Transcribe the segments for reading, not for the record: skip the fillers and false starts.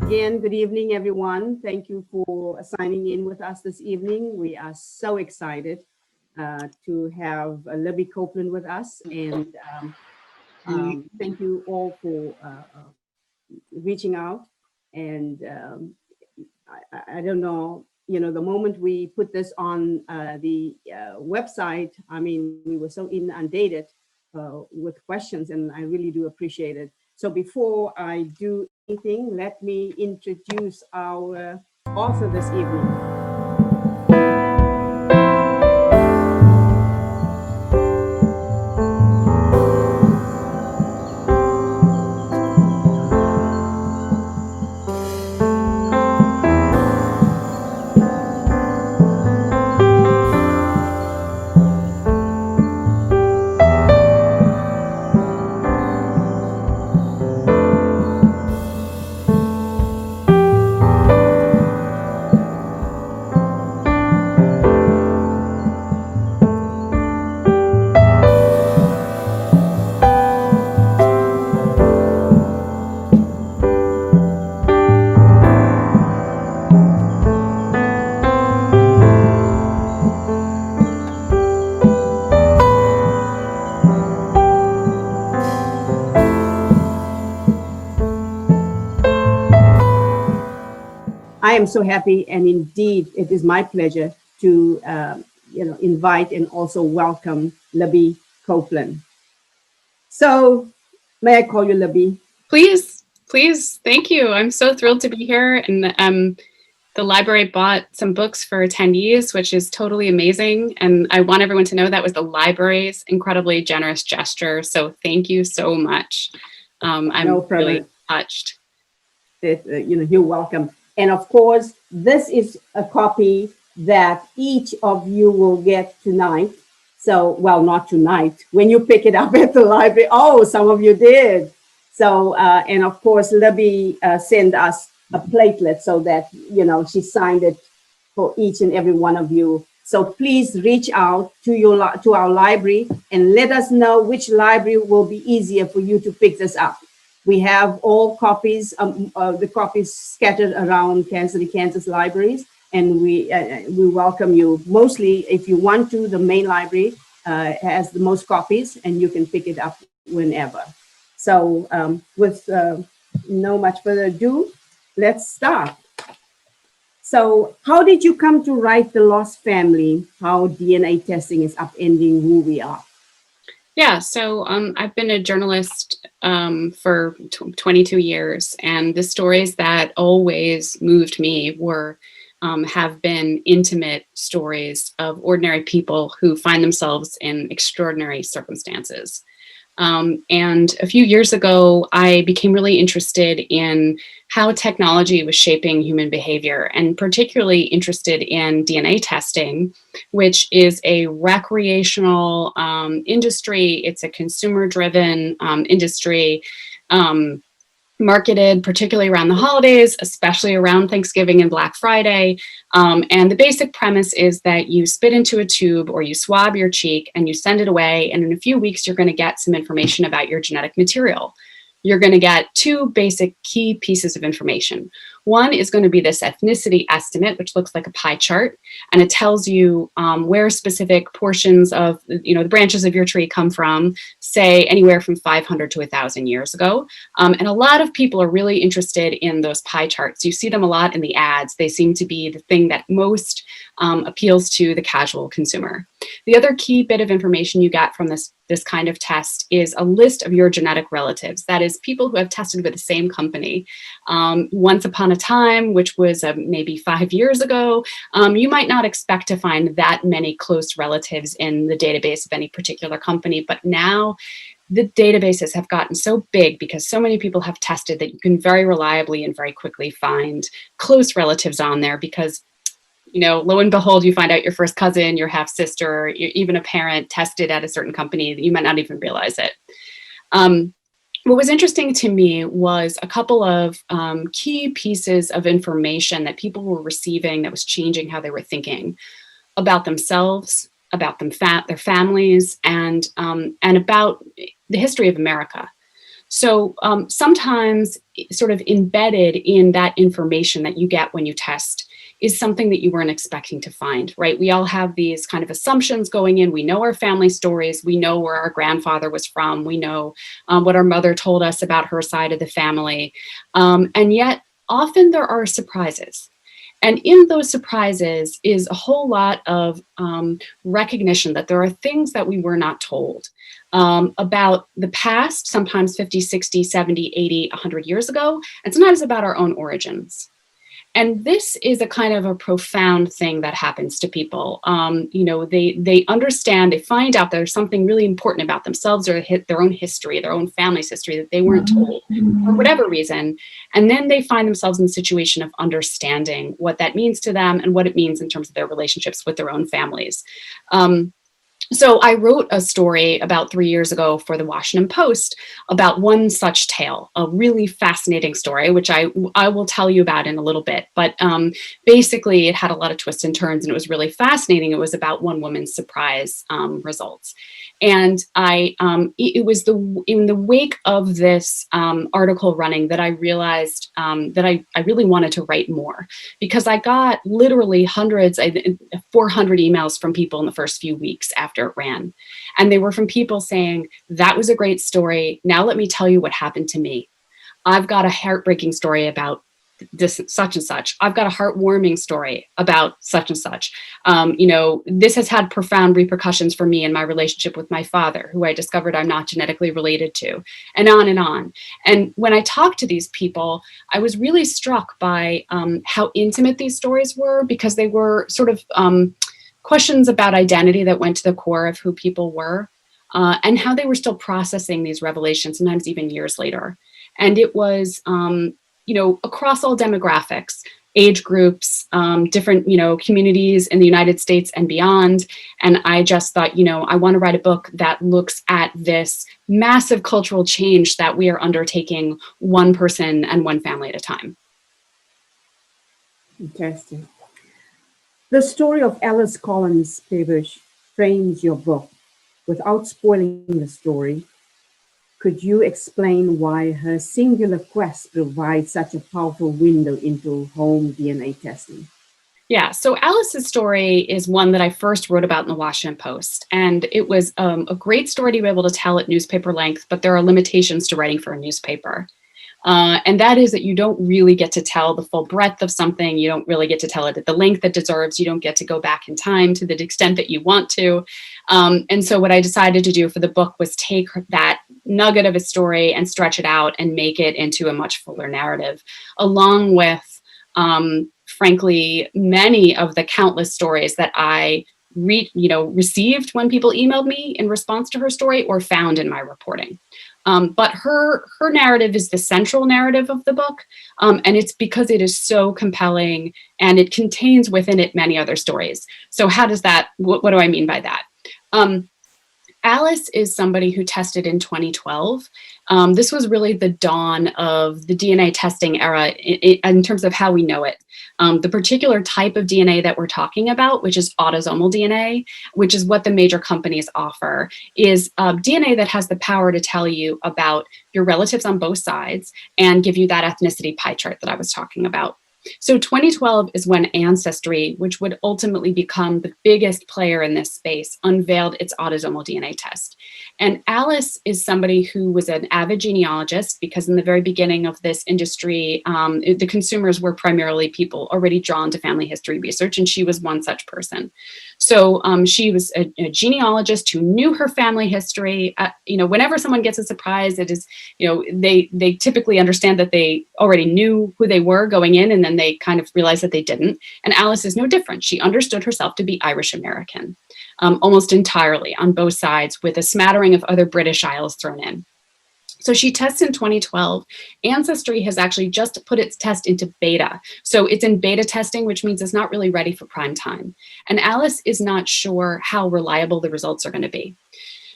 Again, good evening, everyone. Thank you for signing in with us this evening. We are so excited to have Libby Copeland with us. And thank you all for reaching out. And I don't know, the moment we put this on the website, I mean, we were so inundated with questions, and I really do appreciate it. So before I do anything, let me introduce our author this evening. I am so happy, and indeed, it is my pleasure to invite and also welcome Libby Copeland. So, may I call you Libby? Please, please. Thank you. I'm so thrilled to be here. And the library bought some books for attendees, which is totally amazing. And I want everyone to know that was the library's incredibly generous gesture. So thank you so much. I'm really touched. You're welcome. And of course, this is a copy that each of you will get tonight. So, well, not tonight, when you pick it up at the library. Oh, some of you did. So, and of course, Libby sent us a platelet so that, she signed it for each and every one of you. So please reach out to our library and let us know which library will be easier for you to pick this up. We have all copies, the copies scattered around Kansas City, Kansas libraries, and we welcome you. Mostly, if you want to, the main library has the most copies, and you can pick it up whenever. So, with no much further ado, let's start. So, how did you come to write The Lost Family? How DNA testing is upending who we are? Yeah, so I've been a journalist for 22 years, and the stories that always moved me have been intimate stories of ordinary people who find themselves in extraordinary circumstances. And a few years ago, I became really interested in how technology was shaping human behavior, and particularly interested in DNA testing, which is a recreational industry. It's a consumer-driven industry, marketed particularly around the holidays, especially around Thanksgiving and Black Friday. And the basic premise is that you spit into a tube or you swab your cheek and you send it away. And in a few weeks, you're going to get some information about your genetic material. You're going to get two basic key pieces of information. One is going to be this ethnicity estimate, which looks like a pie chart, and it tells you where specific portions of the branches of your tree come from, say anywhere from 500 to 1,000 years ago. And a lot of people are really interested in those pie charts. You see them a lot in the ads. They seem to be the thing that most appeals to the casual consumer. The other key bit of information you get from this kind of test is a list of your genetic relatives. That is, people who have tested with the same company. Once upon a time, which was maybe 5 years ago, you might not expect to find that many close relatives in the database of any particular company, but now the databases have gotten so big because so many people have tested that you can very reliably and very quickly find close relatives on there because lo and behold, you find out your first cousin, your half sister, even a parent tested at a certain company that you might not even realize it. What was interesting to me was a couple of key pieces of information that people were receiving that was changing how they were thinking about themselves, about their families, and about the history of America. So sometimes sort of embedded in that information that you get when you test is something that you weren't expecting to find, right? We all have these kind of assumptions going in. We know our family stories. We know where our grandfather was from. We know what our mother told us about her side of the family. And yet often there are surprises. And in those surprises is a whole lot of recognition that there are things that we were not told about the past, sometimes 50, 60, 70, 80, 100 years ago, and sometimes about our own origins. And this is a kind of a profound thing that happens to people. They understand, they find out there's something really important about themselves or their own history, their own family's history that they weren't told for whatever reason. And then they find themselves in a situation of understanding what that means to them and what it means in terms of their relationships with their own families. So I wrote a story about 3 years ago for the Washington Post about one such tale, a really fascinating story, which I will tell you about in a little bit. But basically, it had a lot of twists and turns, and it was really fascinating. It was about one woman's surprise results. And it was in the wake of this article running that I realized that I really wanted to write more, because I got literally hundreds, 400 emails from people in the first few weeks after it ran. And they were from people saying, that was a great story. Now let me tell you what happened to me. I've got a heartbreaking story about this such and such. I've got a heartwarming story about such and such. This has had profound repercussions for me in my relationship with my father, who I discovered I'm not genetically related to, and on and on. And when I talked to these people, I was really struck by how intimate these stories were, because they were sort of questions about identity that went to the core of who people were, and how they were still processing these revelations, sometimes even years later. And it was across all demographics, age groups, different, communities in the United States and beyond. And I just thought, I want to write a book that looks at this massive cultural change that we are undertaking, one person and one family at a time. Interesting. The story of Alice Collins Peebush frames your book. Without spoiling the story, could you explain why her singular quest provides such a powerful window into home DNA testing? Yeah, so Alice's story is one that I first wrote about in the Washington Post. And it was a great story to be able to tell at newspaper length, but there are limitations to writing for a newspaper. And that is that you don't really get to tell the full breadth of something. You don't really get to tell it at the length it deserves. You don't get to go back in time to the extent that you want to. And so what I decided to do for the book was take that nugget of a story and stretch it out and make it into a much fuller narrative, along with, frankly, many of the countless stories that I received when people emailed me in response to her story or found in my reporting. But her narrative is the central narrative of the book, and it's because it is so compelling and it contains within it many other stories. So how does that, what do I mean by that? Alice is somebody who tested in 2012. This was really the dawn of the DNA testing era in terms of how we know it. The particular type of DNA that we're talking about, which is autosomal DNA, which is what the major companies offer, is DNA that has the power to tell you about your relatives on both sides and give you that ethnicity pie chart that I was talking about. So 2012 is when Ancestry, which would ultimately become the biggest player in this space, unveiled its autosomal DNA test. And Alice is somebody who was an avid genealogist, because in the very beginning of this industry, the consumers were primarily people already drawn to family history research, and she was one such person. So she was a genealogist who knew her family history. Whenever someone gets a surprise, it is, they typically understand that they already knew who they were going in, and then they kind of realize that they didn't. And Alice is no different. She understood herself to be Irish American, almost entirely on both sides, with a smattering of other British Isles thrown in. So she tests in 2012. Ancestry has actually just put its test into beta. So it's in beta testing, which means it's not really ready for prime time. And Alice is not sure how reliable the results are going to be.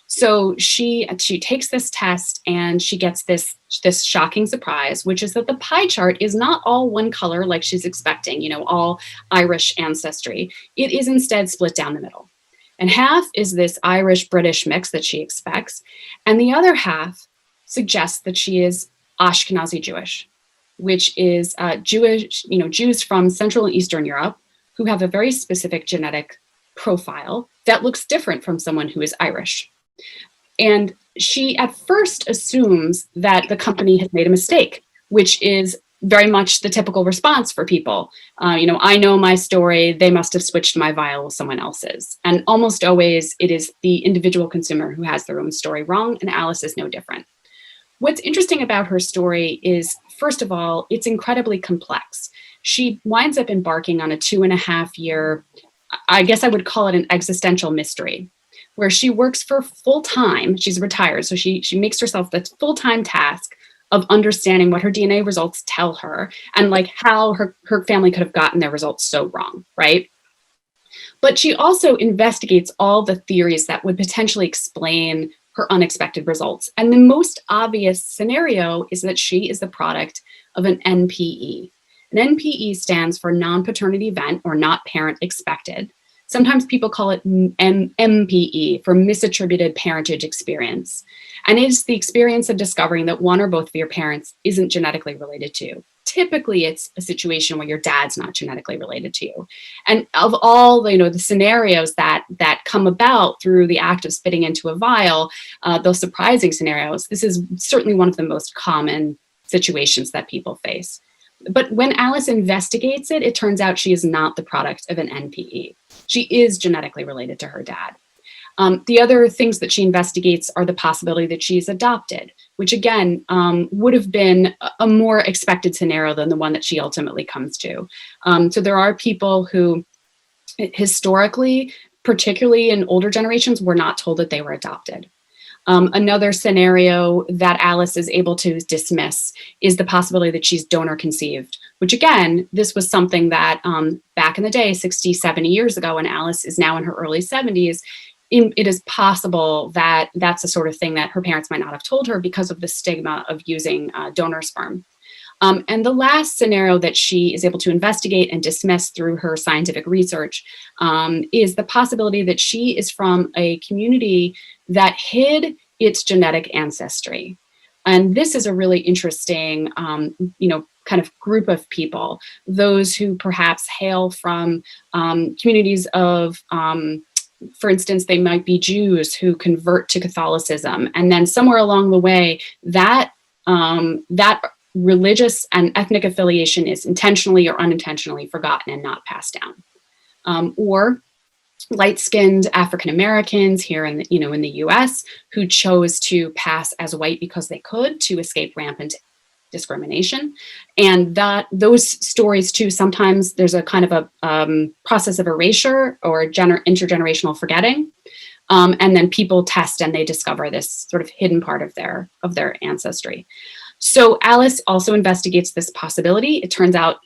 So she takes this test and she gets this shocking surprise, which is that the pie chart is not all one color like she's expecting, all Irish ancestry. It is instead split down the middle. And half is this Irish-British mix that she expects. And the other half suggests that she is Ashkenazi Jewish, which is Jewish, Jews from Central and Eastern Europe who have a very specific genetic profile that looks different from someone who is Irish. And she at first assumes that the company has made a mistake, which is very much the typical response for people. I know my story, they must have switched my vial with someone else's. And almost always it is the individual consumer who has their own story wrong, and Alice is no different. What's interesting about her story is, first of all, it's incredibly complex. She winds up embarking on a 2.5 year, I guess I would call it an existential mystery, where she works for full time. She's retired, so she makes herself the full-time task of understanding what her DNA results tell her and like how her family could have gotten their results so wrong, right? But she also investigates all the theories that would potentially explain her unexpected results. And the most obvious scenario is that she is the product of an NPE. An NPE stands for non-paternity event, or not parent expected. Sometimes people call it MPE, for misattributed parentage experience. And it is the experience of discovering that one or both of your parents isn't genetically related to you. Typically, it's a situation where your dad's not genetically related to you. And of all the scenarios that come about through the act of spitting into a vial, those surprising scenarios, this is certainly one of the most common situations that people face. But when Alice investigates it, it turns out she is not the product of an NPE. She is genetically related to her dad. The other things that she investigates are the possibility that she's adopted, which again would have been a more expected scenario than the one that she ultimately comes to. So there are people who historically, particularly in older generations, were not told that they were adopted. Another scenario that Alice is able to dismiss is the possibility that she's donor conceived, which again, this was something that back in the day, 60, 70 years ago, and Alice is now in her early 70s, it is possible that that's the sort of thing that her parents might not have told her because of the stigma of using donor sperm. And the last scenario that she is able to investigate and dismiss through her scientific research is the possibility that she is from a community that hid its genetic ancestry. And this is a really interesting, kind of group of people, those who perhaps hail from communities of, for instance, they might be Jews who convert to Catholicism. And then somewhere along the way, that religious and ethnic affiliation is intentionally or unintentionally forgotten and not passed down. Or light-skinned African Americans here in the U.S. who chose to pass as white because they could to escape rampant discrimination. And those stories too, sometimes there's a kind of a process of erasure or intergenerational forgetting. And then people test and they discover this sort of hidden part of their ancestry. So Alice also investigates this possibility. It turns out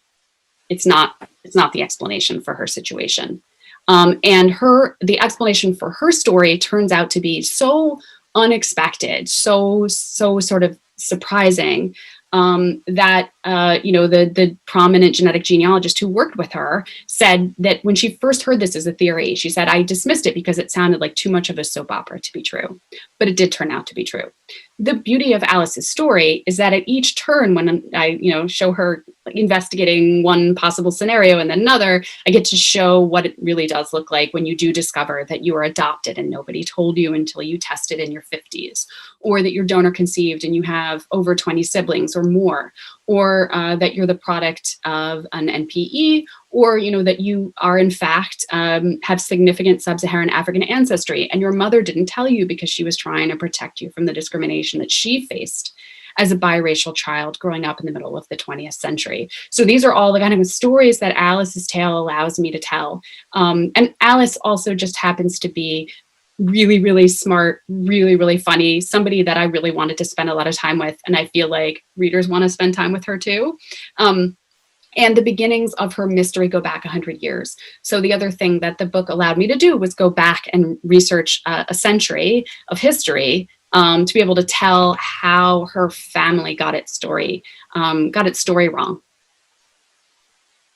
it's not the explanation for her situation. And the explanation for her story turns out to be so unexpected, so sort of surprising, that the prominent genetic genealogist who worked with her said that when she first heard this as a theory, she said, I dismissed it because it sounded like too much of a soap opera to be true. But it did turn out to be true. The beauty of Alice's story is that at each turn, when I show her investigating one possible scenario and then another, I get to show what it really does look like when you do discover that you are adopted and nobody told you until you tested in your 50s, or that you're donor conceived and you have over 20 siblings or more, or that you're the product of an NPE, or that you are in fact have significant sub-Saharan African ancestry and your mother didn't tell you because she was trying to protect you from the discrimination that she faced as a biracial child growing up in the middle of the 20th century. So these are all the kind of stories that Alice's tale allows me to tell. And Alice also just happens to be really, really smart, really, really funny, somebody that I really wanted to spend a lot of time with. And I feel like readers want to spend time with her too. And the beginnings of her mystery go back 100 years. So the other thing that the book allowed me to do was go back and research a century of history to be able to tell how her family got its story wrong.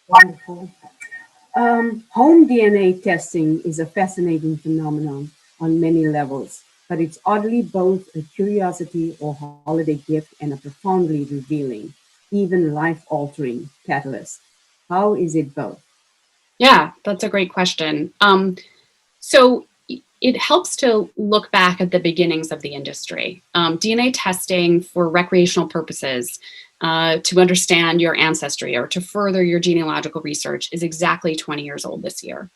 Wonderful. Home DNA testing is a fascinating phenomenon on many levels. but it's oddly both a curiosity or holiday gift and a profoundly revealing, even life-altering catalyst. How is it both? Yeah, that's a great question. So it helps to look back at the beginnings of the industry. DNA testing for recreational purposes to understand your ancestry or to further your genealogical research is exactly 20 years old this year.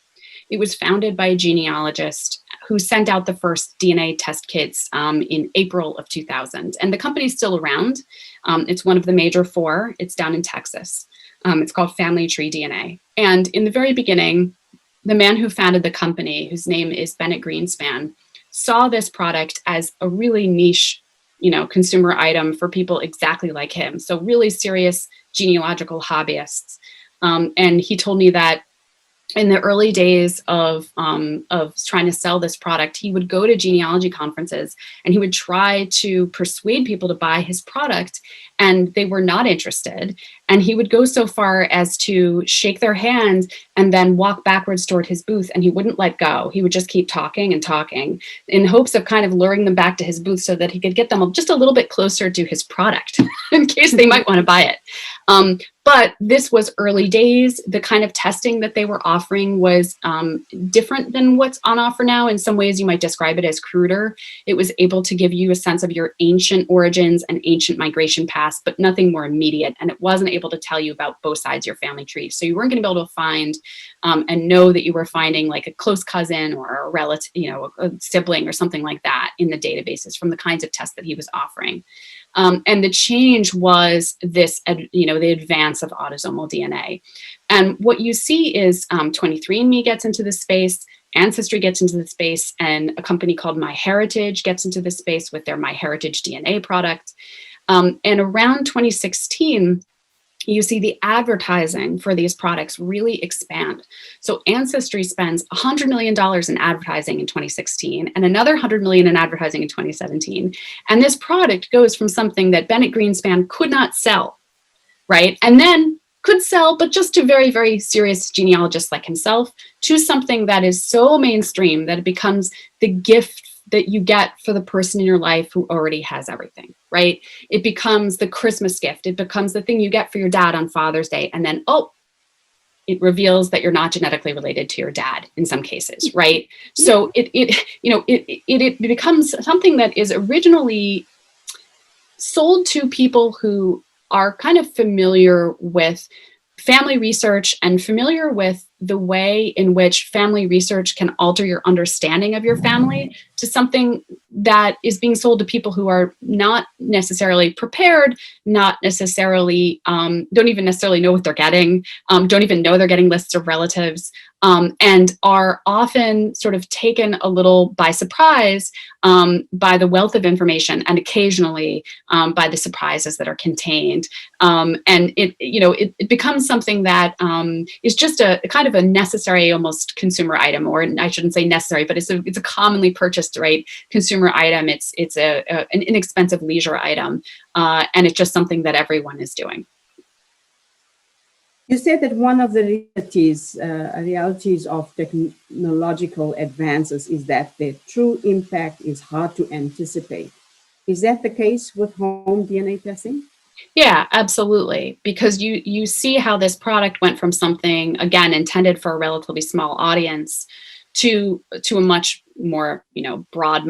It was founded by a genealogist who sent out the first DNA test kits in April of 2000. And the company's still around. It's one of the major four. It's down in Texas. It's called Family Tree DNA. And in the very beginning, the man who founded the company, whose name is Bennett Greenspan, saw this product as a really niche, consumer item for people exactly like him. So really serious genealogical hobbyists. And he told me that in the early days of trying to sell this product, he would go to genealogy conferences and he would try to persuade people to buy his product, and they were not interested. And he would go so far as to shake their hands and then walk backwards toward his booth, and he wouldn't let go. He would just keep talking and talking in hopes of kind of luring them back to his booth so that he could get them just a little bit closer to his product in case they might want to buy it. But this was early days. The kind of testing that they were offering was different than what's on offer now. In some ways, you might describe it as cruder. It was able to give you a sense of your ancient origins and ancient migration past, but nothing more immediate. And it wasn't able to tell you about both sides of your family tree. So you weren't going to be able to find and know that you were finding like a close cousin or a relative, a sibling or something like that in the databases from the kinds of tests that he was offering. And the change was this, the advance of autosomal DNA. And what you see is 23andMe gets into the space, Ancestry gets into the space, and a company called MyHeritage gets into the space with their MyHeritage DNA product. And around 2016, you see the advertising for these products really expand. So Ancestry spends $100 million in advertising in 2016 and another $100 million in advertising in 2017. And this product goes from something that Bennett Greenspan could not sell, right? And then could sell, but just to very, very serious genealogists like himself, to something that is so mainstream that it becomes the gift that you get for the person in your life who already has everything, right? It becomes the Christmas gift. It becomes the thing you get for your dad on Father's Day. And then, it reveals that you're not genetically related to your dad in some cases, right? So it becomes something that is originally sold to people who are kind of familiar with family research and familiar with the way in which family research can alter your understanding of your family, to something that is being sold to people who are not necessarily prepared, not necessarily, don't even necessarily know what they're getting, don't even know they're getting lists of relatives, and are often sort of taken a little by surprise by the wealth of information, and occasionally by the surprises that are contained. And it becomes something that is just a kind of a necessary, almost consumer item, or I shouldn't say necessary, but it's a commonly purchased, right, consumer item. It's an inexpensive leisure item, and it's just something that everyone is doing. You said that one of the realities of technological advances is that their true impact is hard to anticipate. Is that the case with home DNA testing? Yeah, absolutely. Because you see how this product went from something, again, intended for a relatively small audience to a much more, broad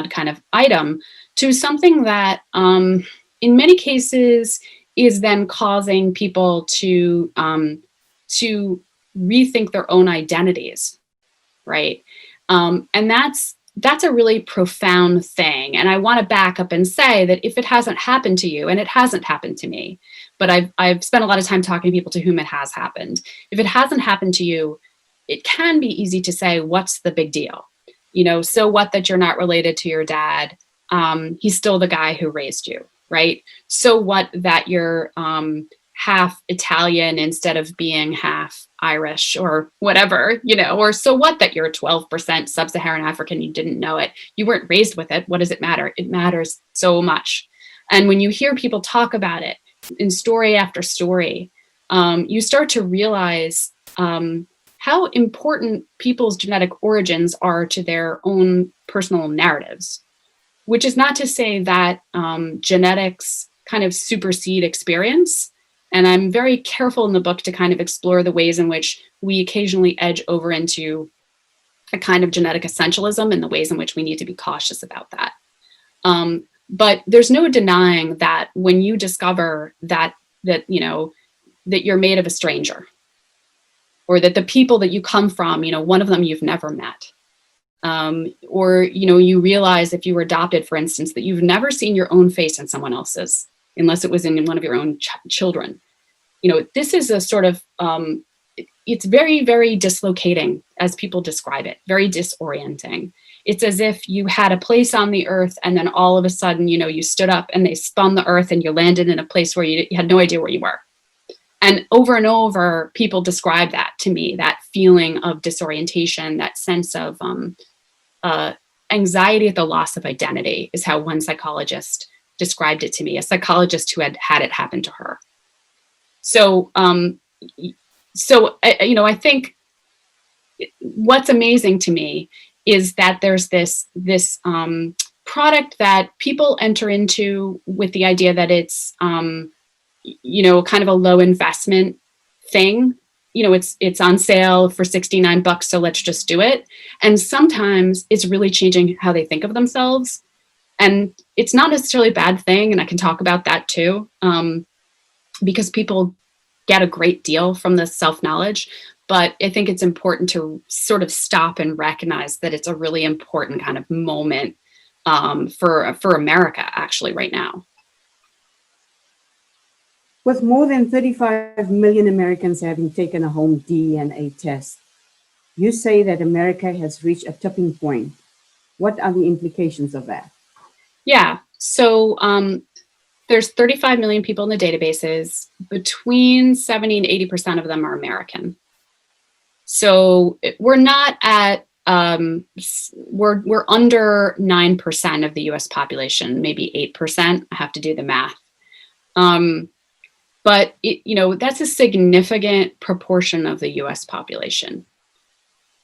kind of item, to something that in many cases is then causing people to rethink their own identities, right? And that's a really profound thing. And I want to back up and say that if it hasn't happened to you, and it hasn't happened to me, but I've spent a lot of time talking to people to whom it has happened. If it hasn't happened to you, it can be easy to say, what's the big deal? So what that you're not related to your dad? He's still the guy who raised you, right? So what that you're half Italian instead of being half Irish or whatever, or so what that you're 12% sub-Saharan African, you didn't know it. You weren't raised with it. What does it matter? It matters so much. And when you hear people talk about it in story after story, you start to realize how important people's genetic origins are to their own personal narratives, which is not to say that genetics kind of supersede experience. And I'm very careful in the book to kind of explore the ways in which we occasionally edge over into a kind of genetic essentialism and the ways in which we need to be cautious about that. But there's no denying that when you discover that you're made of a stranger, or that the people that you come from, one of them you've never met, or you realize if you were adopted, for instance, that you've never seen your own face in someone else's, unless it was in one of your own children. This is a sort of, it's very, very dislocating, as people describe it, very disorienting. It's as if you had a place on the earth and then all of a sudden, you stood up and they spun the earth and you landed in a place where you had no idea where you were. And over, people describe that to me, that feeling of disorientation, that sense of anxiety at the loss of identity is how one psychologist described it to me, a psychologist who had had it happen to her. So I think what's amazing to me is that there's this product that people enter into with the idea that it's kind of a low investment thing. It's on sale for $69, so let's just do it. And sometimes it's really changing how they think of themselves. And it's not necessarily a bad thing, and I can talk about that too, because people get a great deal from this self-knowledge. But I think it's important to sort of stop and recognize that it's a really important kind of moment for America, actually, right now. With more than 35 million Americans having taken a home DNA test, you say that America has reached a tipping point. What are the implications of that? Yeah, so there's 35 million people in the databases. Between 70 and 80% of them are American. So we're not at, we're under 9% of the US population, maybe 8%. I have to do the math. But that's a significant proportion of the US population.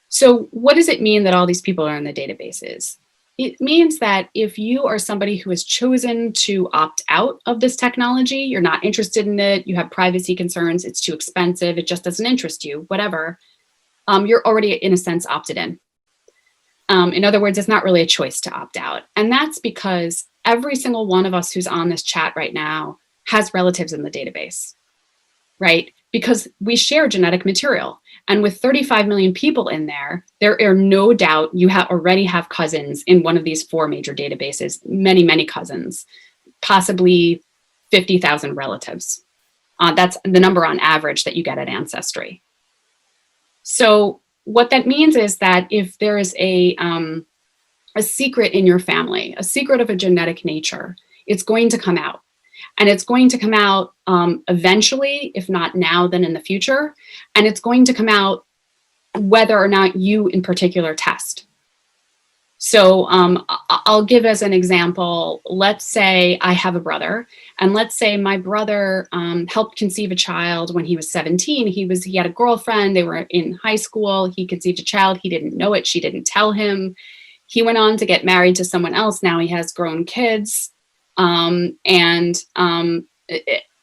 So what does it mean that all these people are in the databases? It means that if you are somebody who has chosen to opt out of this technology, you're not interested in it, you have privacy concerns, it's too expensive, it just doesn't interest you, whatever, you're already, in a sense, opted in. In other words, it's not really a choice to opt out. And that's because every single one of us who's on this chat right now has relatives in the database, right? Because we share genetic material. And with 35 million people in there are no doubt you already have cousins in one of these four major databases, many, many cousins, possibly 50,000 relatives. That's the number on average that you get at Ancestry. So what that means is that if there is a secret in your family, a secret of a genetic nature, it's going to come out. And it's going to come out eventually, if not now, then in the future. And it's going to come out whether or not you in particular test. So I'll give as an example, let's say I have a brother, and let's say my brother helped conceive a child when he was 17. He had a girlfriend, they were in high school, he conceived a child, he didn't know it, she didn't tell him. He went on to get married to someone else, now he has grown kids. And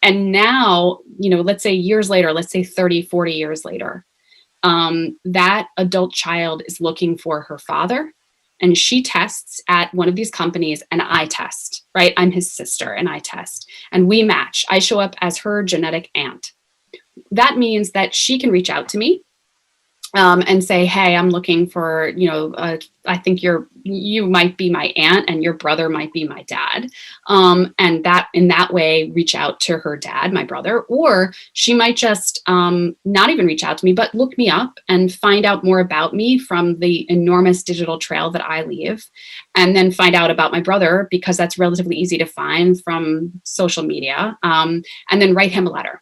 now, let's say years later, let's say 30, 40 years later, that adult child is looking for her father, and she tests at one of these companies, and I test, right? I'm his sister and I test, and we match. I show up as her genetic aunt. That means that she can reach out to me and say, hey, I'm looking for, I think you might be my aunt and your brother might be my dad. And that in that way, reach out to her dad, my brother, or she might just not even reach out to me, but look me up and find out more about me from the enormous digital trail that I leave, and then find out about my brother because that's relatively easy to find from social media, and then write him a letter.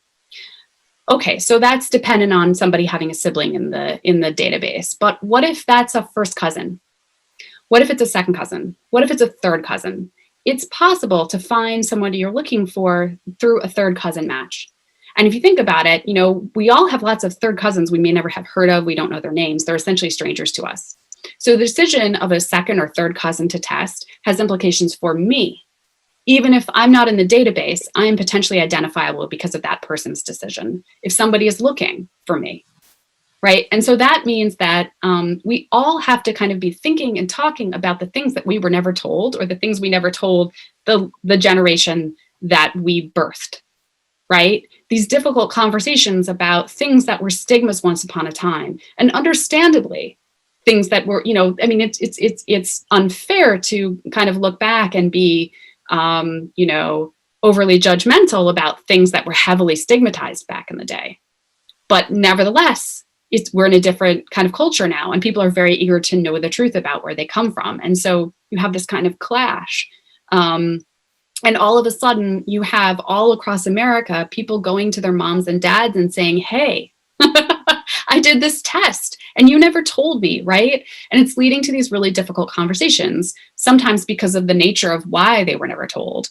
Okay, so that's dependent on somebody having a sibling in the database. But what if that's a first cousin? What if it's a second cousin? What if it's a third cousin? It's possible to find somebody you're looking for through a third cousin match. And if you think about it, we all have lots of third cousins we may never have heard of. We don't know their names. They're essentially strangers to us. So the decision of a second or third cousin to test has implications for me. Even if I'm not in the database, I am potentially identifiable because of that person's decision, if somebody is looking for me, right? And so that means that we all have to kind of be thinking and talking about the things that we were never told, or the things we never told the generation that we birthed, right? These difficult conversations about things that were stigmas once upon a time, and understandably, things that were, it's unfair to kind of look back and be overly judgmental about things that were heavily stigmatized back in the day. But nevertheless, we're in a different kind of culture now, and people are very eager to know the truth about where they come from. And so you have this kind of clash. And all of a sudden, you have all across America, people going to their moms and dads and saying, hey, I did this test and you never told me, right? And it's leading to these really difficult conversations, sometimes because of the nature of why they were never told,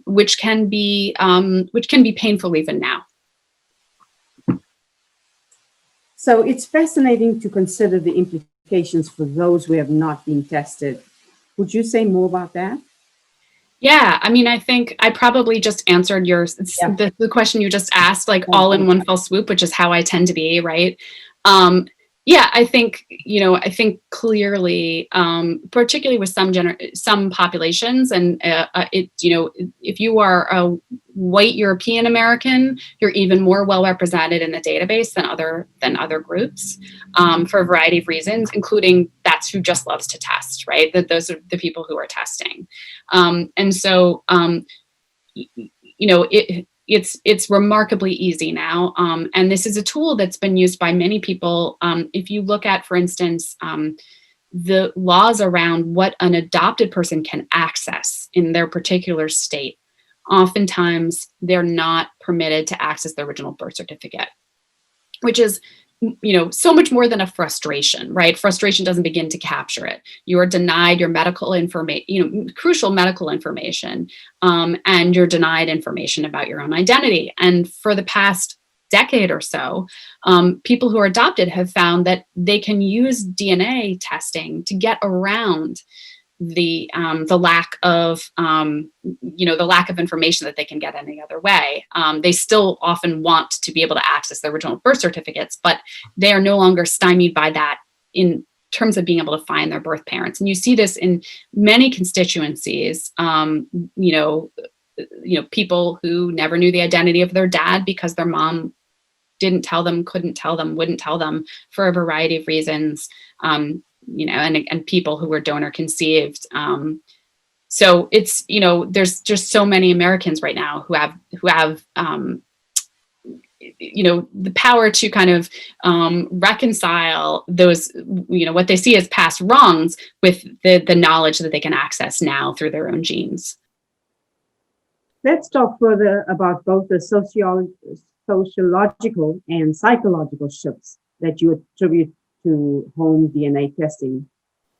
which can be painful even now. So it's fascinating to consider the implications for those who have not been tested. Would you say more about that? Yeah, I think I probably just answered the question you just asked, like all in one fell swoop, which is how I tend to be, right? I think clearly, particularly with some populations, and if you are a white European American, you're even more well represented in the database than other groups, for a variety of reasons, including that's who just loves to test, right? That those are the people who are testing, and so it's remarkably easy now. And this is a tool that's been used by many people. If you look at, for instance, the laws around what an adopted person can access in their particular state, oftentimes they're not permitted to access the original birth certificate, which is so much more than a frustration, right? Frustration doesn't begin to capture it. You are denied your medical information, crucial medical information, and you're denied information about your own identity. And for the past decade or so, people who are adopted have found that they can use DNA testing to get around the lack of the lack of information that they can get any other way. They still often want to be able to access the original birth certificates, but they are no longer stymied by that in terms of being able to find their birth parents. And you see this in many constituencies. People who never knew the identity of their dad because their mom didn't tell them, couldn't tell them, wouldn't tell them for a variety of reasons. And people who were donor conceived. So it's, there's just so many Americans right now who have the power to kind of reconcile those, what they see as past wrongs with the knowledge that they can access now through their own genes. Let's talk further about both the sociological and psychological shifts that you attribute to home DNA testing.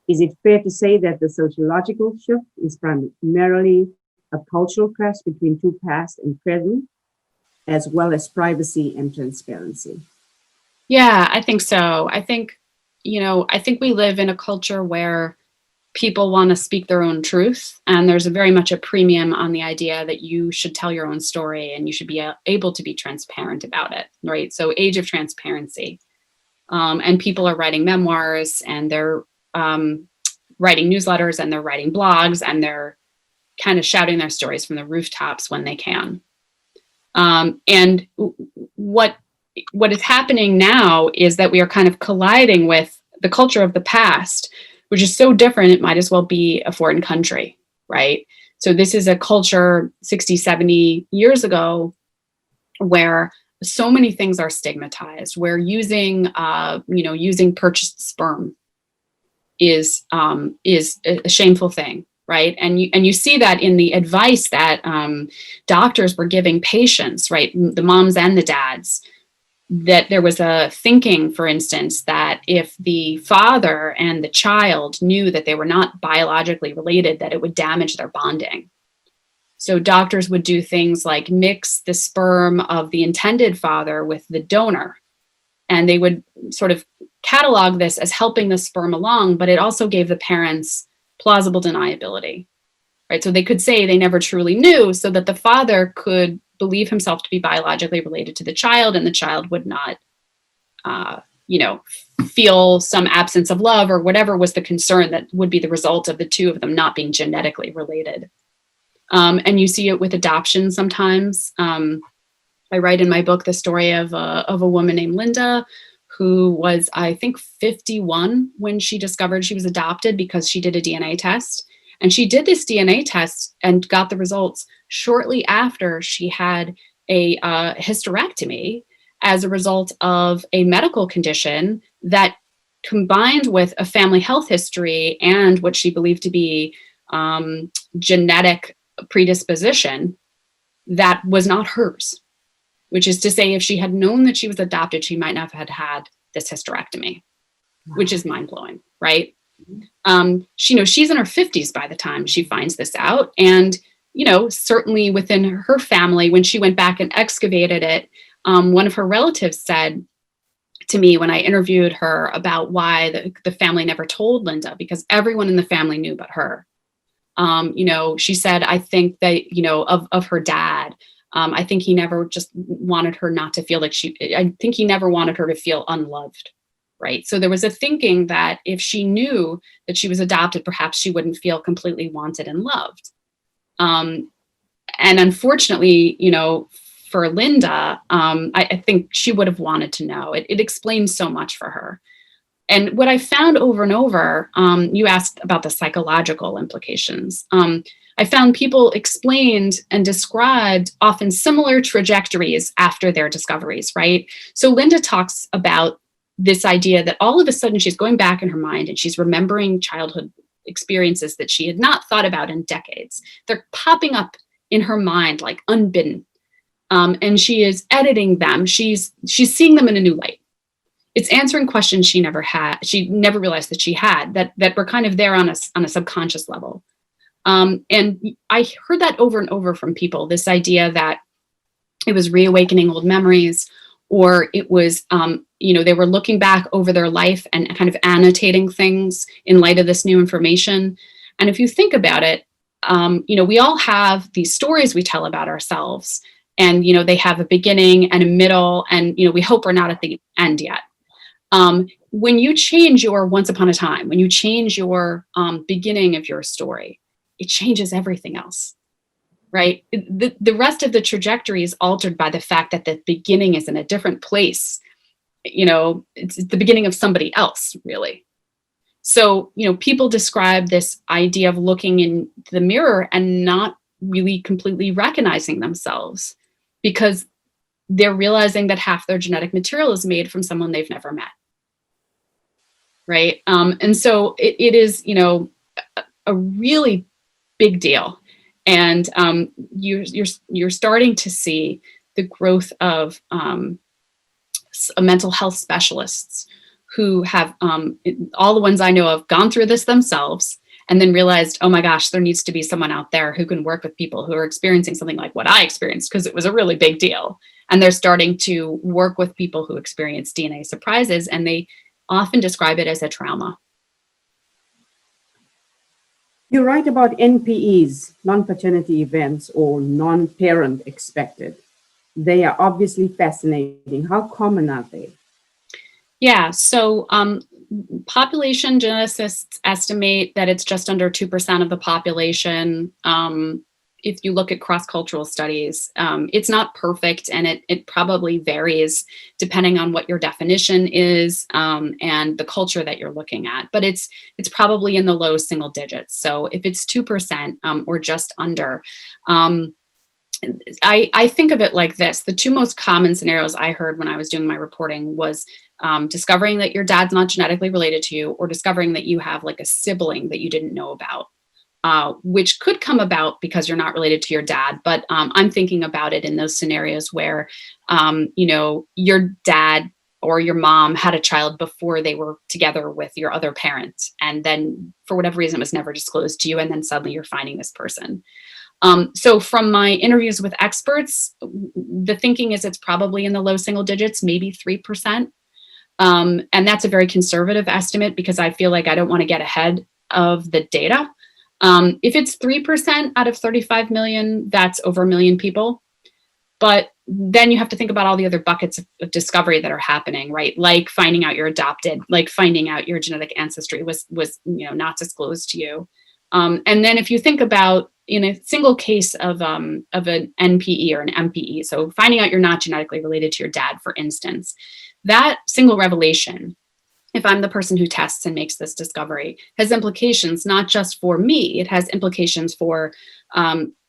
Is it fair to say that the sociological shift is primarily a cultural clash between two past and present, as well as privacy and transparency? Yeah, I think so. I think we live in a culture where people want to speak their own truth, and there's very much a premium on the idea that you should tell your own story and you should be able to be transparent about it, right? So age of transparency. And people are writing memoirs, and they're writing newsletters, and they're writing blogs, and they're kind of shouting their stories from the rooftops when they can. And what is happening now is that we are kind of colliding with the culture of the past, which is so different, it might as well be a foreign country, right? So this is a culture 60, 70 years ago where so many things are stigmatized, where using purchased sperm is a shameful thing, right? And you see that in the advice that doctors were giving patients, right? The moms and the dads, that there was a thinking, for instance, that if the father and the child knew that they were not biologically related, that it would damage their bonding. So doctors would do things like mix the sperm of the intended father with the donor. And they would sort of catalog this as helping the sperm along, but it also gave the parents plausible deniability, right? So they could say they never truly knew, so that the father could believe himself to be biologically related to the child, and the child would not, feel some absence of love or whatever was the concern that would be the result of the two of them not being genetically related. And you see it with adoption sometimes. I write in my book the story of a woman named Linda, who was, I think, 51 when she discovered she was adopted because she did a DNA test. And she did this DNA test and got the results shortly after she had a hysterectomy as a result of a medical condition that, combined with a family health history and what she believed to be genetic predisposition, that was not hers. Which is to say, if she had known that she was adopted, she might not have had this hysterectomy, which is mind-blowing, right? She's in her 50s by the time she finds this out. And, certainly within her family, when she went back and excavated it, one of her relatives said to me when I interviewed her about why the family never told Linda, because everyone in the family knew but her. She said, I think that, of her dad, I think he never just wanted her not to feel like I think he never wanted her to feel unloved, right? So there was a thinking that if she knew that she was adopted, perhaps she wouldn't feel completely wanted and loved. And unfortunately, for Linda, I think she would have wanted to know. It explains so much for her. And what I found over and over, you asked about the psychological implications. I found people explained and described often similar trajectories after their discoveries, right? So Linda talks about this idea that all of a sudden she's going back in her mind and she's remembering childhood experiences that she had not thought about in decades. They're popping up in her mind like unbidden. And she is editing them. She's seeing them in a new light. It's answering questions she never realized that she had, that were kind of there on a subconscious level. And I heard that over and over from people, this idea that it was reawakening old memories, or it was, they were looking back over their life and kind of annotating things in light of this new information. And if you think about it, we all have these stories we tell about ourselves, and, they have a beginning and a middle, and, we hope we're not at the end yet. When you change your once upon a time, when you change your beginning of your story, it changes everything else, right? The rest of the trajectory is altered by the fact that the beginning is in a different place. It's the beginning of somebody else, really. So, people describe this idea of looking in the mirror and not really completely recognizing themselves because they're realizing that half their genetic material is made from someone they've never met. Right. And so it is, a really big deal. And you're starting to see the growth of mental health specialists who have, all the ones I know of, gone through this themselves and then realized, oh my gosh, there needs to be someone out there who can work with people who are experiencing something like what I experienced, because it was a really big deal. And they're starting to work with people who experience DNA surprises, and they often describe it as a trauma. You write about NPEs, non-paternity events, or non-parent expected. They are obviously fascinating. How common are they? Yeah, so population geneticists estimate that it's just under 2% of the population. If you look at cross-cultural studies, it's not perfect, and it probably varies depending on what your definition is and the culture that you're looking at. But it's probably in the low single digits. So if it's 2% or just under, I think of it like this. The two most common scenarios I heard when I was doing my reporting was discovering that your dad's not genetically related to you, or discovering that you have like a sibling that you didn't know about. Which could come about because you're not related to your dad. But I'm thinking about it in those scenarios where, your dad or your mom had a child before they were together with your other parent. And then for whatever reason, it was never disclosed to you. And then suddenly you're finding this person. So from my interviews with experts, the thinking is it's probably in the low single digits, maybe 3%. And that's a very conservative estimate because I feel like I don't want to get ahead of the data. If it's 3% out of 35 million, that's over a million people. But then you have to think about all the other buckets of discovery that are happening, right? Like finding out you're adopted, like finding out your genetic ancestry was not disclosed to you. And then if you think about in a single case of an NPE or an MPE, so finding out you're not genetically related to your dad, for instance, that single revelation, if I'm the person who tests and makes this discovery, has implications not just for me, it has implications for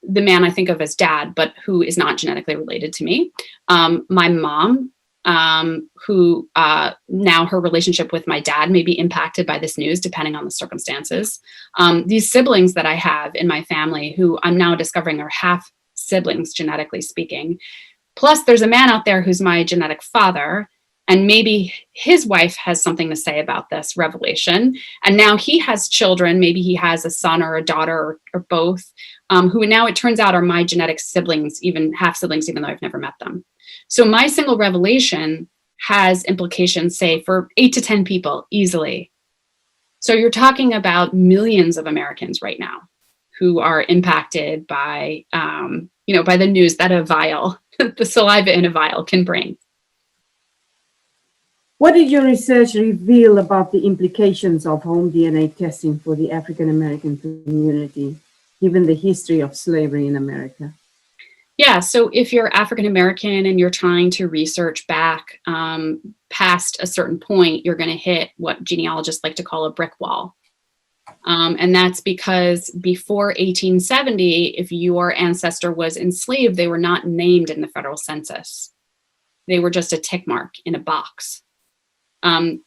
the man I think of as dad, but who is not genetically related to me. My mom, who now her relationship with my dad may be impacted by this news, depending on the circumstances. These siblings that I have in my family, who I'm now discovering are half siblings, genetically speaking. Plus, there's a man out there who's my genetic father, and maybe his wife has something to say about this revelation. And now he has children. Maybe he has a son or a daughter or both, who now it turns out are my genetic siblings, even half siblings, even though I've never met them. So my single revelation has implications, say, for 8 to 10 people easily. So you're talking about millions of Americans right now who are impacted by, by the news that a vial, the saliva in a vial can bring. What did your research reveal about the implications of home DNA testing for the African American community, given the history of slavery in America? Yeah, so if you're African American and you're trying to research back past a certain point, you're going to hit what genealogists like to call a brick wall. And that's because before 1870, if your ancestor was enslaved, they were not named in the federal census. They were just a tick mark in a box.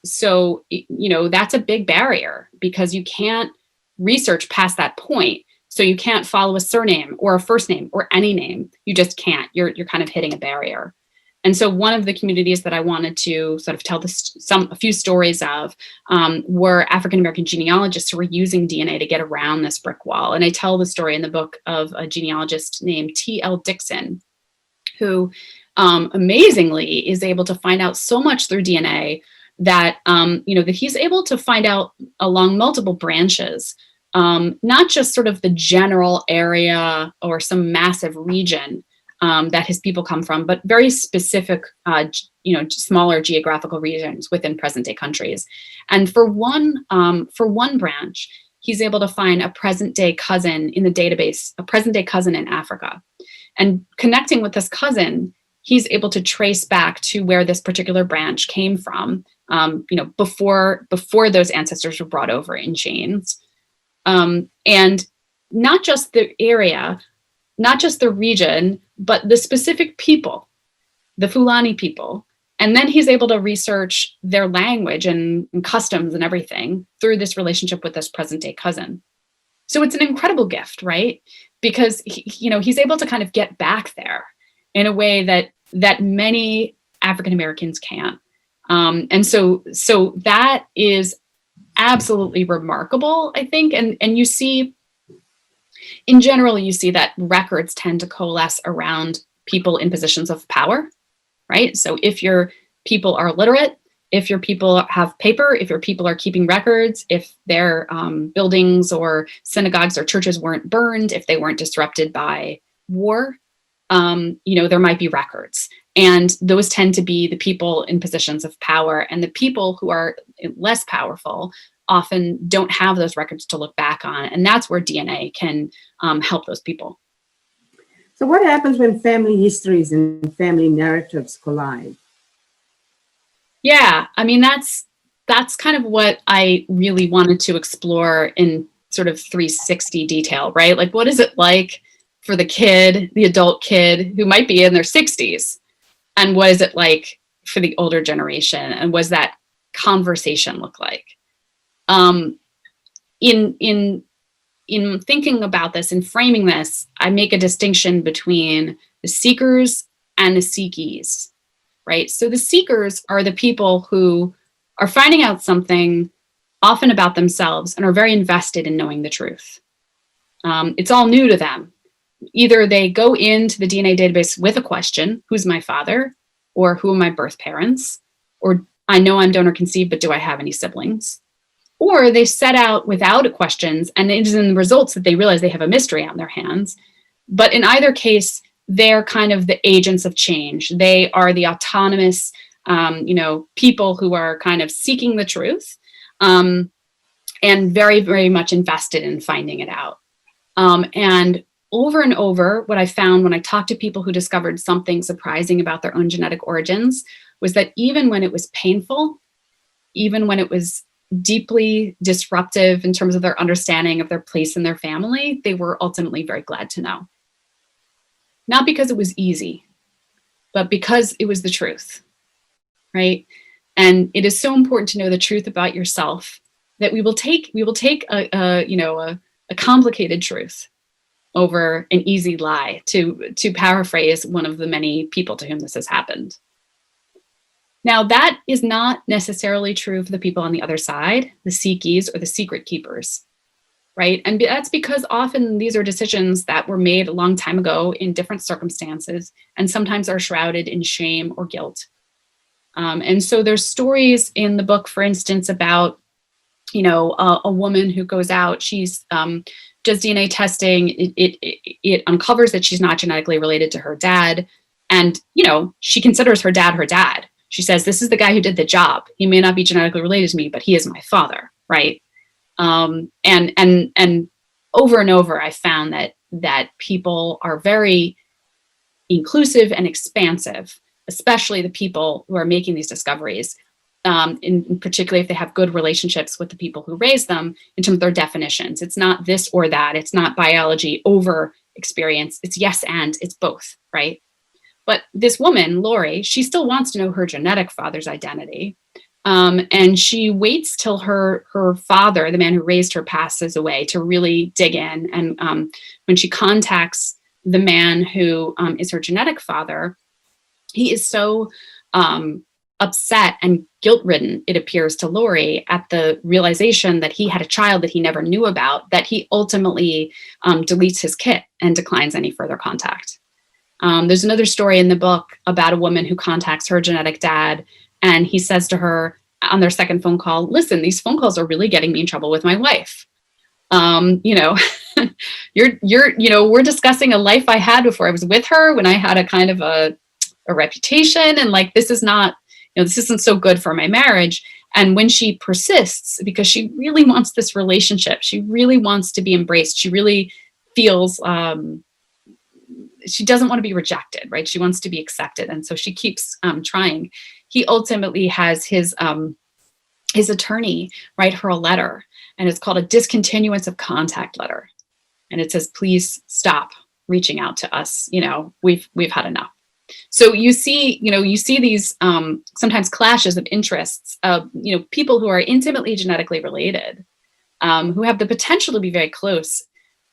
So that's a big barrier because you can't research past that point. So you can't follow a surname or a first name or any name. You just can't. You're kind of hitting a barrier. And so one of the communities that I wanted to sort of tell a few stories of were African-American genealogists who were using DNA to get around this brick wall. And I tell the story in the book of a genealogist named T.L. Dixon, who amazingly is able to find out so much through DNA that, that he's able to find out along multiple branches, not just sort of the general area or some massive region that his people come from, but very specific, smaller geographical regions within present-day countries. And for one branch, he's able to find a present-day cousin in the database, a present-day cousin in Africa. And connecting with this cousin, he's able to trace back to where this particular branch came from, before those ancestors were brought over in chains. And not just the area, not just the region, but the specific people, the Fulani people. And then he's able to research their language and customs and everything through this relationship with this present-day cousin. So it's an incredible gift, right? Because he's able to kind of get back there in a way that many African Americans can't. And so that is absolutely remarkable, I think. And you see, in general, you see that records tend to coalesce around people in positions of power, right? So if your people are literate, if your people have paper, if your people are keeping records, if their buildings or synagogues or churches weren't burned, if they weren't disrupted by war, there might be records. And those tend to be the people in positions of power. And the people who are less powerful often don't have those records to look back on. And that's where DNA can help those people. So what happens when family histories and family narratives collide? Yeah, I mean, that's kind of what I really wanted to explore in sort of 360 detail, right? Like, what is it like for the adult kid who might be in their 60s? And what is it like for the older generation? And what does that conversation look like? In thinking about this and framing this, I make a distinction between the seekers and the seekees, right? So the seekers are the people who are finding out something often about themselves and are very invested in knowing the truth. It's all new to them. either they go into the DNA database with a question, who's my father? Or who are my birth parents? Or I know I'm donor conceived, but do I have any siblings? Or they set out without questions, and it is in the results that they realize they have a mystery on their hands. But in either case, they're kind of the agents of change. They are the autonomous, people who are kind of seeking the truth, and very, very much invested in finding it out. And over and over, what I found when I talked to people who discovered something surprising about their own genetic origins was that even when it was painful, even when it was deeply disruptive in terms of their understanding of their place in their family, they were ultimately very glad to know. Not because it was easy, but because it was the truth, right? And it is so important to know the truth about yourself that we will take a complicated truth over an easy lie, to paraphrase one of the many people to whom this has happened. Now, that is not necessarily true for the people on the other side, the seekies or the secret keepers, right? And that's because often these are decisions that were made a long time ago in different circumstances, and sometimes are shrouded in shame or guilt. And so there's stories in the book, for instance, about, a woman who goes out, she's does DNA testing, it uncovers that she's not genetically related to her dad. And, she considers her dad. She says, this is the guy who did the job. He may not be genetically related to me, but he is my father, right? And over and over, I found that people are very inclusive and expansive, especially the people who are making these discoveries, in particularly if they have good relationships with the people who raise them in terms of their definitions. It's not this or that. It's not biology over experience. It's yes and, it's both, right? But this woman, Lori, she still wants to know her genetic father's identity. And she waits till her father, the man who raised her, passes away to really dig in. And when she contacts the man who is her genetic father, he is so upset and guilt-ridden, it appears to Lori, at the realization that he had a child that he never knew about, that he ultimately deletes his kit and declines any further contact. There's another story in the book about a woman who contacts her genetic dad, and he says to her on their second phone call, listen, these phone calls are really getting me in trouble with my wife. We're discussing a life I had before I was with her, when I had a kind of a reputation, and this is not, this isn't so good for my marriage. And when she persists, because she really wants this relationship, she really wants to be embraced, she really feels, she doesn't want to be rejected, right? She wants to be accepted. And so she keeps trying. He ultimately has his attorney write her a letter, and it's called a discontinuance of contact letter. And it says, please stop reaching out to us. We've had enough. So you see these sometimes clashes of interests of, people who are intimately genetically related, who have the potential to be very close,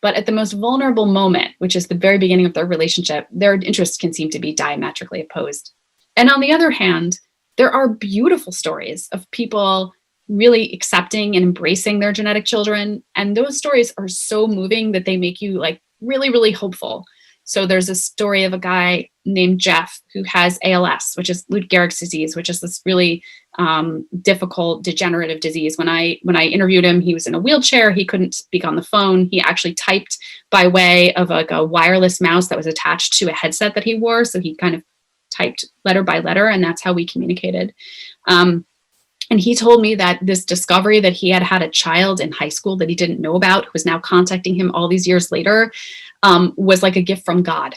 but at the most vulnerable moment, which is the very beginning of their relationship, their interests can seem to be diametrically opposed. And on the other hand, there are beautiful stories of people really accepting and embracing their genetic children. And those stories are so moving that they make you really, really hopeful. So there's a story of a guy named Jeff who has ALS, which is Lou Gehrig's disease, which is this really difficult degenerative disease. When I interviewed him, he was in a wheelchair. He couldn't speak on the phone. He actually typed by way of a wireless mouse that was attached to a headset that he wore. So he kind of typed letter by letter, and that's how we communicated. And he told me that this discovery that he had had a child in high school that he didn't know about, who was now contacting him all these years later, was like a gift from God.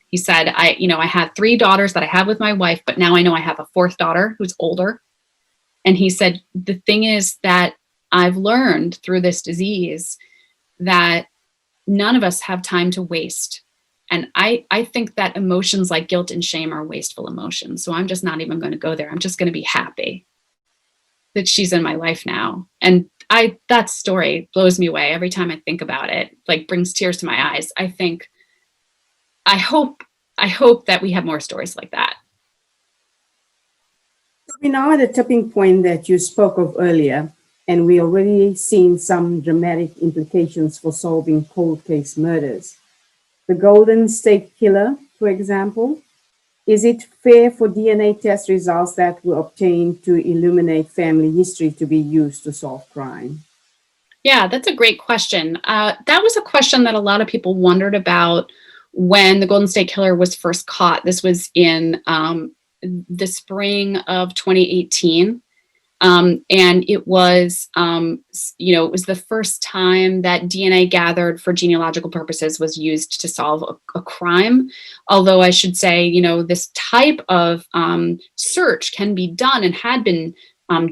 He said, I had 3 daughters that I had with my wife, but now I know I have a 4th daughter who's older. And he said, the thing is that I've learned through this disease that none of us have time to waste. And I think that emotions like guilt and shame are wasteful emotions. So I'm just not even going to go there. I'm just going to be happy that she's in my life now. And that story blows me away every time I think about it, brings tears to my eyes. I hope that we have more stories like that. We're now at a tipping point that you spoke of earlier, and we already seen some dramatic implications for solving cold case murders. the Golden State Killer, for example. Is it fair for DNA test results that were obtained to illuminate family history to be used to solve crime? Yeah, that's a great question. That was a question that a lot of people wondered about when the Golden State Killer was first caught. This was in the spring of 2018. And it was, it was the first time that DNA gathered for genealogical purposes was used to solve a crime. Although I should say, this type of search can be done and had been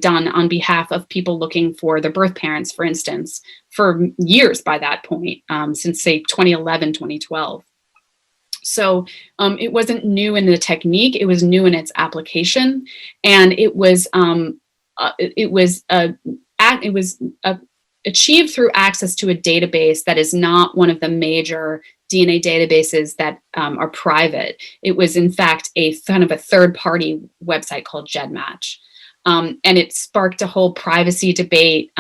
done on behalf of people looking for their birth parents, for instance, for years by that point, since say 2011, 2012. So it wasn't new in the technique, it was new in its application. And it was achieved through access to a database that is not one of the major DNA databases that are private. It was, in fact, a kind of a third-party website called GEDmatch. And it sparked a whole privacy debate.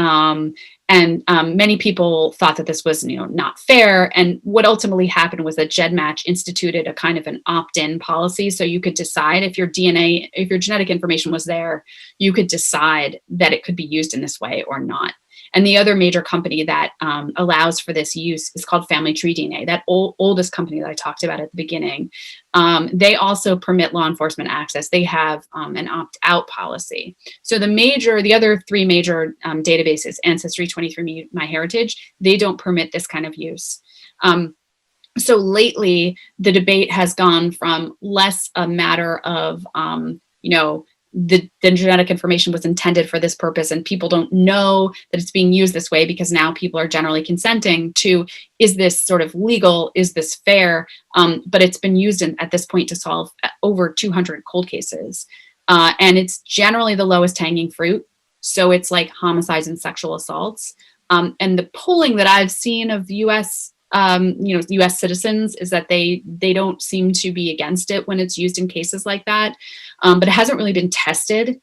And many people thought that this was, not fair. And what ultimately happened was that GEDmatch instituted a kind of an opt-in policy. So you could decide if your genetic information was there, you could decide that it could be used in this way or not. And the other major company that allows for this use is called Family Tree DNA, that oldest company that I talked about at the beginning. They also permit law enforcement access. They have an opt-out policy. So the other three major databases, Ancestry, 23andMe, MyHeritage, they don't permit this kind of use. So lately, the debate has gone from less a matter of, the genetic information was intended for this purpose and people don't know that it's being used this way because now people are generally consenting to, is this sort of legal? Is this fair? But it's been used at this point to solve over 200 cold cases. And it's generally the lowest hanging fruit. So it's like homicides and sexual assaults. And the polling that I've seen of U.S. U.S. citizens is that they don't seem to be against it when it's used in cases like that. But it hasn't really been tested.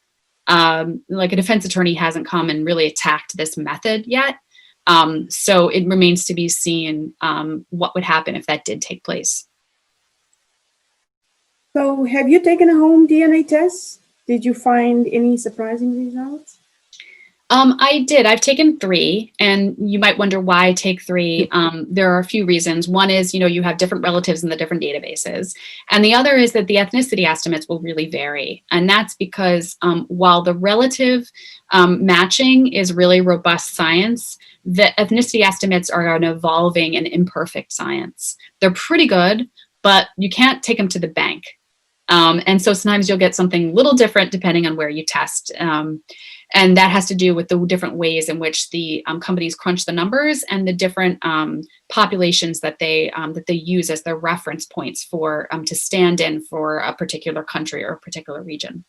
Like a defense attorney hasn't come and really attacked this method yet. So it remains to be seen what would happen if that did take place. So have you taken a home DNA test? Did you find any surprising results? I did. I've taken 3, and you might wonder why I take 3. There are a few reasons. One is, you have different relatives in the different databases. And the other is that the ethnicity estimates will really vary. And that's because while the relative matching is really robust science, the ethnicity estimates are an evolving and imperfect science. They're pretty good, but you can't take them to the bank. And so sometimes you'll get something a little different depending on where you test. And that has to do with the different ways in which the companies crunch the numbers and the different populations that they use as their reference points for to stand in for a particular country or a particular region.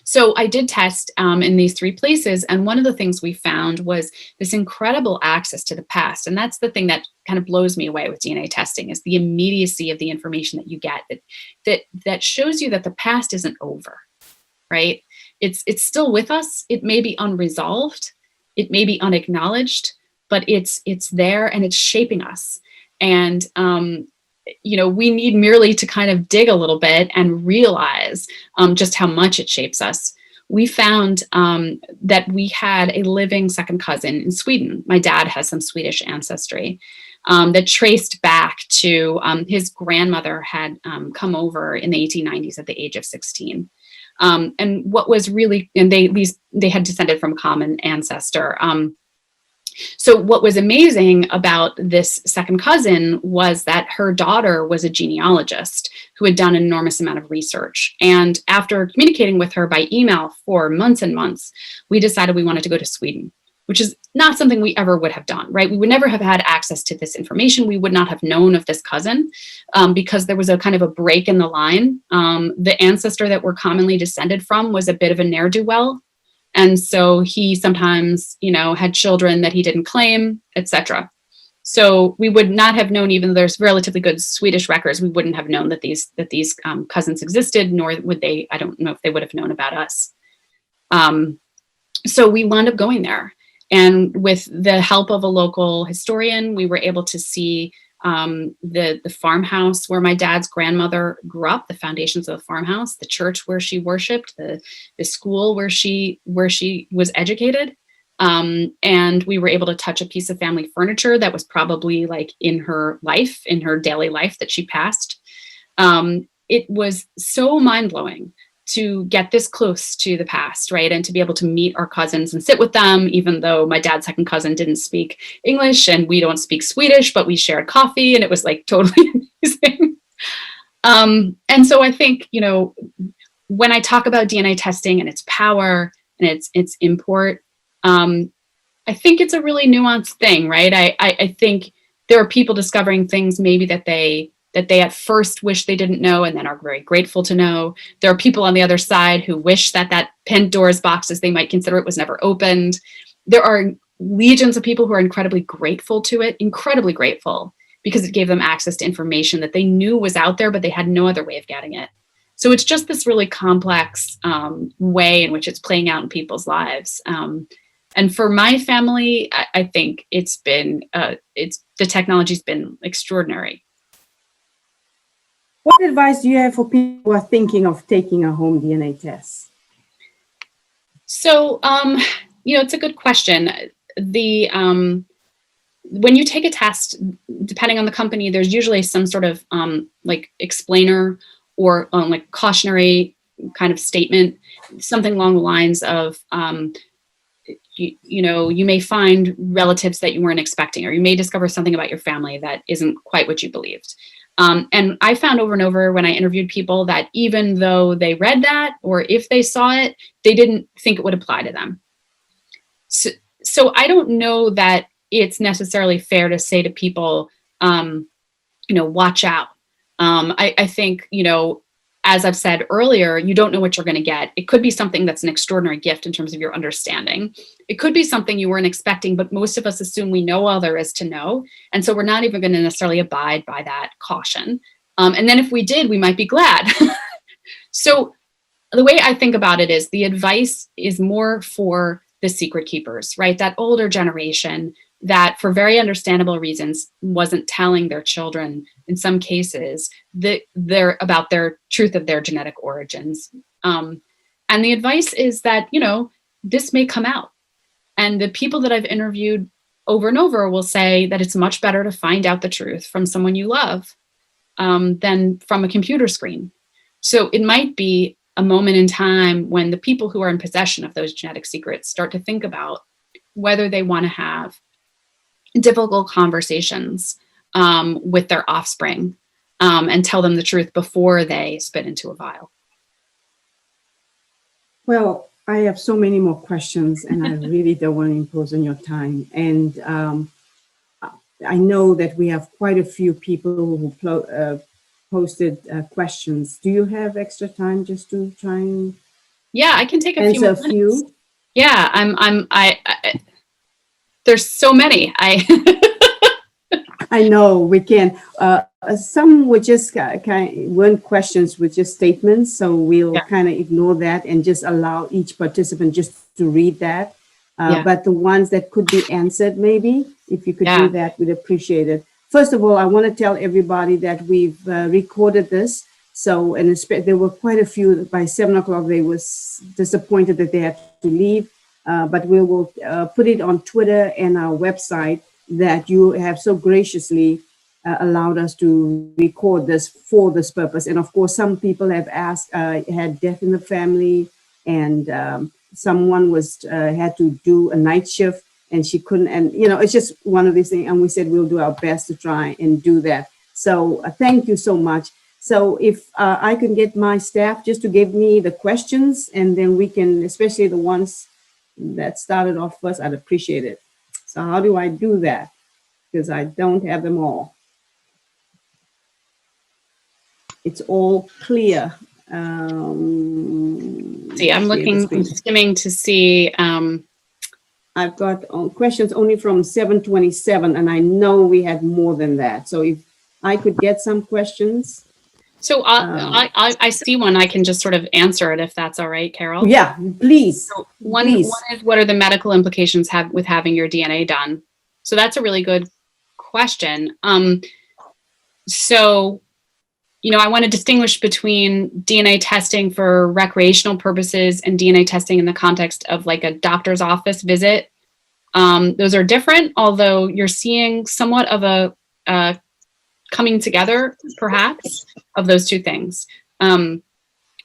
So I did test in these 3 places, and one of the things we found was this incredible access to the past. And that's the thing that kind of blows me away with DNA testing, is the immediacy of the information that you get that shows you that the past isn't over, right? It's still with us. It may be unresolved, it may be unacknowledged, but it's there and it's shaping us. And we need merely to kind of dig a little bit and realize just how much it shapes us. We found that we had a living second cousin in Sweden. My dad has some Swedish ancestry that traced back to his grandmother had come over in the 1890s at the age of 16. And what was really, and they had descended from a common ancestor. So what was amazing about this second cousin was that her daughter was a genealogist who had done an enormous amount of research. And after communicating with her by email for months and months, we decided we wanted to go to Sweden, which is not something we ever would have done, right? We would never have had access to this information. We would not have known of this cousin because there was a kind of a break in the line. The ancestor that we're commonly descended from was a bit of a ne'er-do-well. And so he sometimes, had children that he didn't claim, etc. So we would not have known, even though there's relatively good Swedish records, we wouldn't have known that these cousins existed, nor would they, I don't know if they would have known about us. So we wound up going there. And with the help of a local historian, we were able to see the farmhouse where my dad's grandmother grew up, the foundations of the farmhouse, the church where she worshiped, the school where she was educated. And we were able to touch a piece of family furniture that was probably like in her daily life that she passed. It was so mind-blowing to get this close to the past, right? And to be able to meet our cousins and sit with them, even though my dad's second cousin didn't speak English and we don't speak Swedish, but we shared coffee and it was like totally amazing. And so I think, when I talk about DNA testing and its power and its import, I think it's a really nuanced thing, right? I think there are people discovering things maybe that they at first wish they didn't know and then are very grateful to know. There are people on the other side who wish that Pandora's box, as they might consider it, was never opened. There are legions of people who are incredibly grateful to it, incredibly grateful, because it gave them access to information that they knew was out there, but they had no other way of getting it. So it's just this really complex way in which it's playing out in people's lives. And for my family, I think it's been, the technology's been extraordinary. What advice do you have for people who are thinking of taking a home DNA test? So, it's a good question. When you take a test, depending on the company, there's usually some sort of like explainer or like cautionary kind of statement, something along the lines of, you may find relatives that you weren't expecting, or you may discover something about your family that isn't quite what you believed. And I found over and over when I interviewed people that even though they read that, or if they saw it, they didn't think it would apply to them. So I don't know that it's necessarily fair to say to people, watch out. I think, as I've said earlier, you don't know what you're going to get. It could be something that's an extraordinary gift in terms of your understanding. It could be something you weren't expecting, but most of us assume we know all there is to know. And so we're not even going to necessarily abide by that caution. And then if we did, we might be glad. So the way I think about it is the advice is more for the secret keepers, right? That older generation that for very understandable reasons wasn't telling their children in some cases that they're about their truth of their genetic origins. And the advice is that, this may come out. And the people that I've interviewed over and over will say that it's much better to find out the truth from someone you love than from a computer screen. So it might be a moment in time when the people who are in possession of those genetic secrets start to think about whether they want to have difficult conversations with their offspring and tell them the truth before they spit into a vial. Well, I have so many more questions and I really don't want to impose on your time. And I know that we have quite a few people who posted questions. Do you have extra time just to try and I can take a answer few minutes. few? Yeah, I there's so many. I know we can. Some were just weren't questions, were just statements. So we'll kind of ignore that and just allow each participant just to read that. But the ones that could be answered, maybe, if you could do that, we'd appreciate it. First of all, I want to tell everybody that we've recorded this. So, and there were quite a few. By 7:00, they were disappointed that they had to leave. But we will put it on Twitter and our website that you have so graciously allowed us to record this for this purpose. And of course, some people have asked, had death in the family, and someone had to do a night shift and she couldn't. And, it's just one of these things. And we said we'll do our best to try and do that. So thank you so much. So if I can get my staff just to give me the questions, and then we can, especially the ones that started off first, I'd appreciate it. So how do I do that? Because I don't have them all. It's all clear. See, I'm skimming to see. I've got questions only from 7:27, and I know we had more than that. So if I could get some questions. So I see one. I can just sort of answer it if that's all right, Carol. Yeah, please. So one is, what are the medical implications with having your DNA done? So that's a really good question. So, I want to distinguish between DNA testing for recreational purposes and DNA testing in the context of like a doctor's office visit. Those are different, although you're seeing somewhat of a coming together, perhaps, of those two things.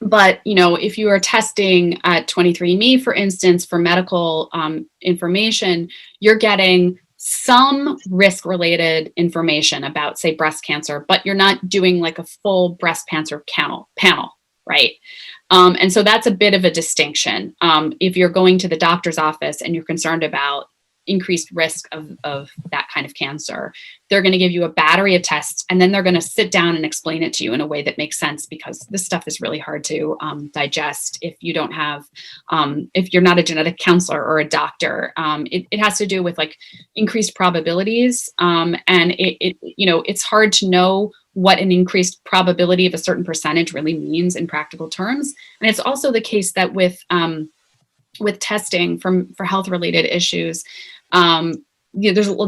But, if you are testing at 23andMe, for instance, for medical information, you're getting some risk-related information about, say, breast cancer, but you're not doing like a full breast cancer panel, right? And so that's a bit of a distinction. If you're going to the doctor's office and you're concerned about increased risk of that kind of cancer, they're going to give you a battery of tests, and then they're going to sit down and explain it to you in a way that makes sense, because this stuff is really hard to digest if you don't have, if you're not a genetic counselor or a doctor. It has to do with like increased probabilities, and it's hard to know what an increased probability of a certain percentage really means in practical terms. And it's also the case that with testing for health-related issues, the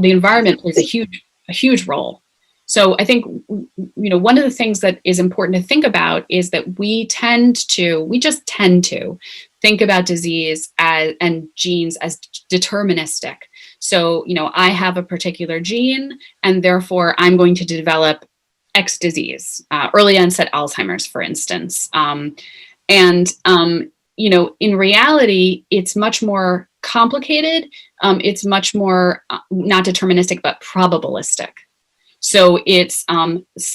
environment plays a huge role. So I think, one of the things that is important to think about is that we just tend to think about disease and genes as deterministic. So, I have a particular gene, and therefore I'm going to develop X disease, early onset Alzheimer's, for instance. In reality, it's much more complicated. It's much more not deterministic, but probabilistic. So it's,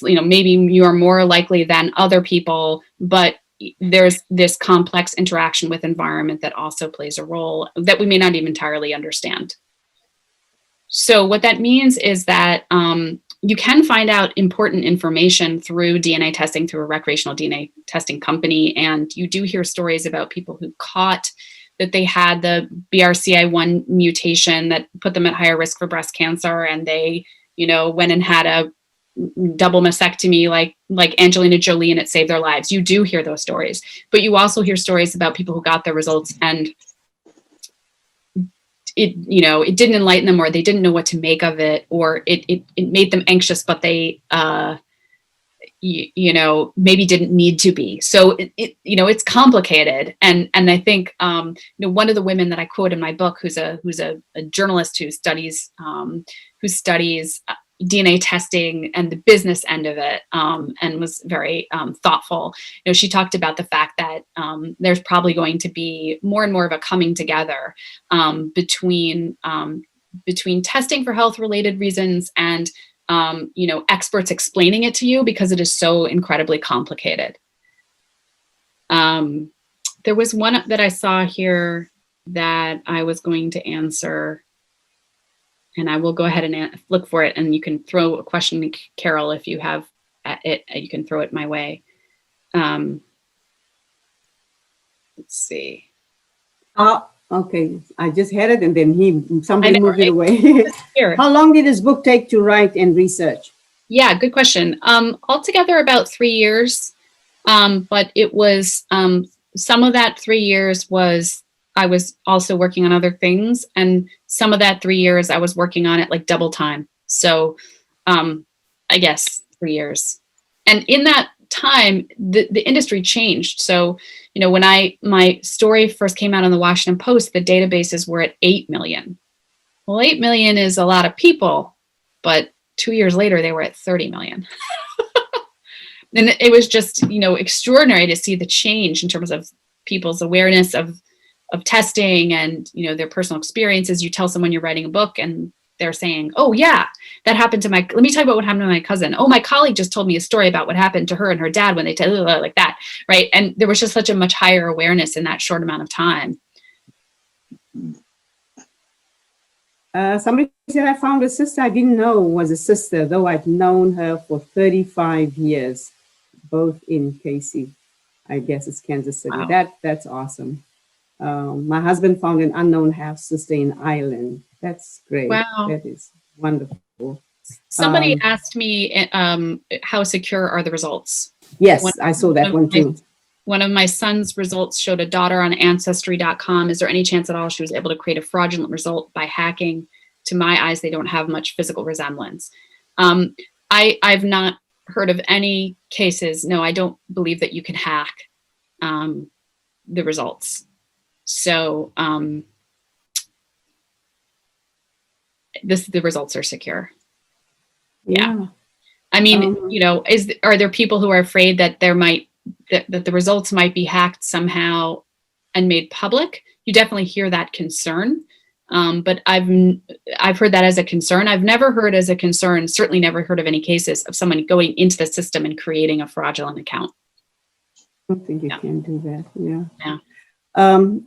maybe you are more likely than other people, but there's this complex interaction with environment that also plays a role that we may not even entirely understand. So what that means is that you can find out important information through DNA testing, through a recreational DNA testing company. And you do hear stories about people who caught that they had the BRCA1 mutation that put them at higher risk for breast cancer. And they, went and had a double mastectomy like Angelina Jolie, and it saved their lives. You do hear those stories, but you also hear stories about people who got their results and it didn't enlighten them, or they didn't know what to make of it, or it made them anxious, but they, maybe didn't need to be. So it's complicated. And I think, one of the women that I quote in my book, who's a journalist who studies DNA testing and the business end of it, and was very thoughtful. She talked about the fact that there's probably going to be more and more of a coming together between testing for health-related reasons and experts explaining it to you, because it is so incredibly complicated. There was one that I saw here that I was going to answer, and I will go ahead and look for it, and you can throw a question to Carol if you have it. You can throw it my way. Let's see. Okay. I just had it, and then somebody moved it away. Here. How long did this book take to write and research? Yeah, good question. Altogether about 3 years, but it was some of that 3 years was I was also working on other things, and some of that 3 years I was working on it like double time. So I guess 3 years. And in that time, the industry changed. So, when my story first came out on the Washington Post, the databases were at 8 million. Well, 8 million is a lot of people, but 2 years later, they were at 30 million. And it was just, extraordinary to see the change in terms of people's awareness of testing and, their personal experiences. You tell someone you're writing a book and they're saying, oh yeah, that happened to let me tell you about what happened to my cousin. Oh, my colleague just told me a story about what happened to her and her dad when they like that. Right. And there was just such a much higher awareness in that short amount of time. Somebody said I found a sister I didn't know was a sister, though I've known her for 35 years, both in Casey. I guess it's Kansas City. Wow. That's awesome. My husband found an unknown half sister in Ireland. That's great. Wow. That is wonderful. Somebody asked me how secure are the results? Yes, I saw that one too. One of my son's results showed a daughter on Ancestry.com. Is there any chance at all she was able to create a fraudulent result by hacking? To my eyes, they don't have much physical resemblance. I've not heard of any cases. No, I don't believe that you can hack the results. So the results are secure. Yeah. I mean, you know, are there people who are afraid that that the results might be hacked somehow and made public? You definitely hear that concern. But I've heard that as a concern. I've never heard as a concern, certainly never heard of any cases of someone going into the system and creating a fraudulent account. I don't think you can do that. Yeah. Yeah.